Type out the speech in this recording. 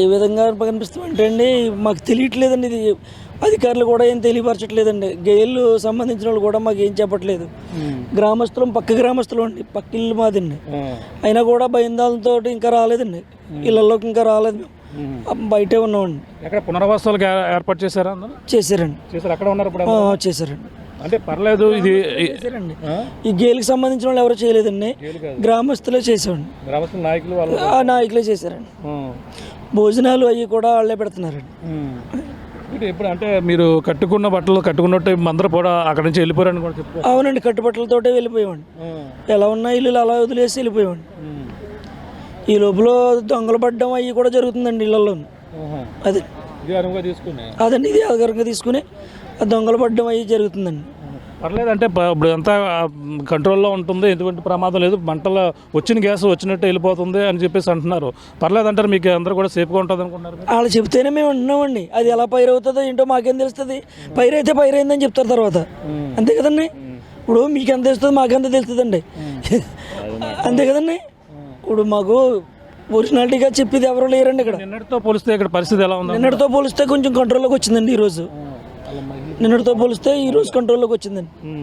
ఏ విధంగా కనిపిస్తామంటే అండి మాకు తెలియట్లేదండి. ఇది అధికారులు కూడా ఏం తెలియపరచట్లేదండి. గేళ్ళు సంబంధించిన వాళ్ళు కూడా మాకు ఏం చెప్పట్లేదు. గ్రామస్తులం పక్క గ్రామస్తులు అండి, పక్క ఇల్లు మాదండి. అయినా కూడా భయందాలతో ఇంకా రాలేదండి, ఇళ్ళల్లోకి ఇంకా రాలేదు. మేము బయటే ఉన్నామండి. ఎక్కడ పునరావాసాలకు ఏర్పాటు చేశారా? చేశారండి. అక్కడ ఉన్నారు ఇప్పుడు? చేశారండి. అంటే పర్లేదు. ఇది చేశారండి. ఈ గేలుకి సంబంధించిన వాళ్ళు ఎవరు చేయలేదండి, గ్రామస్తులే చేసామండి. గ్రామస్తుల నాయకులు ఆ నాయకులే చేశారండి. భోజనాలు అవి కూడా వాళ్ళే పెడుతున్నారండి. ఇప్పుడు అంటే మీరు కట్టుకున్న బట్టలు కట్టుకున్నట్టు అందరూ కూడా అక్కడ నుంచి వెళ్ళిపోయారని కూడా చెప్తారు. అవునండి, కట్టుబట్టలతోటే వెళ్ళిపోయామండి. ఎలా ఉన్న ఇల్లు అలా వదిలేసి వెళ్ళిపోయామండి. ఈ లోపల దొంగలు పడ్డం అవి కూడా జరుగుతుందండి ఇళ్లలో. అదే అదండి, ఇది ఆధారంగా తీసుకుని దొంగలు పడ్డం అవి జరుగుతుందండి. పర్లేదు అంటే ఇప్పుడు అంతా కంట్రోల్లో ఉంటుంది, ఎటువంటి ప్రమాదం లేదు, మంటలు వచ్చిన గ్యాస్ వచ్చినట్టు వెళ్ళిపోతుంది అని చెప్పేసి అంటున్నారు. పర్లేదు అంటారు, మీకు అందరూ కూడా సేఫ్గా ఉంటుంది అనుకుంటున్నారు? వాళ్ళు చెప్తేనే మేము ఉంటున్నామండి. అది ఎలా పైరు అవుతుందో ఏంటో మాకేం తెలుస్తుంది. పైరు అయితే పైరు అయిందని చెప్తారు తర్వాత, అంతే కదండి. ఇప్పుడు మీకు ఎంత తెలుస్తుంది, మాకెంత తెలుస్తుందండి, అంతే కదండి. ఇప్పుడు మాకు ఒరిజినాలిటీగా చెప్పేది ఎవరు లేరండి ఇక్కడ. నిన్నటితో పోలిస్తే ఇక్కడ పరిస్థితి ఎలా ఉంది? నిన్నటితో పోలిస్తే కొంచెం కంట్రోల్లోకి వచ్చిందండి ఈరోజు. నిన్నటితో పోలిస్తే ఈరోజు కంట్రోల్లోకి వచ్చిందండి.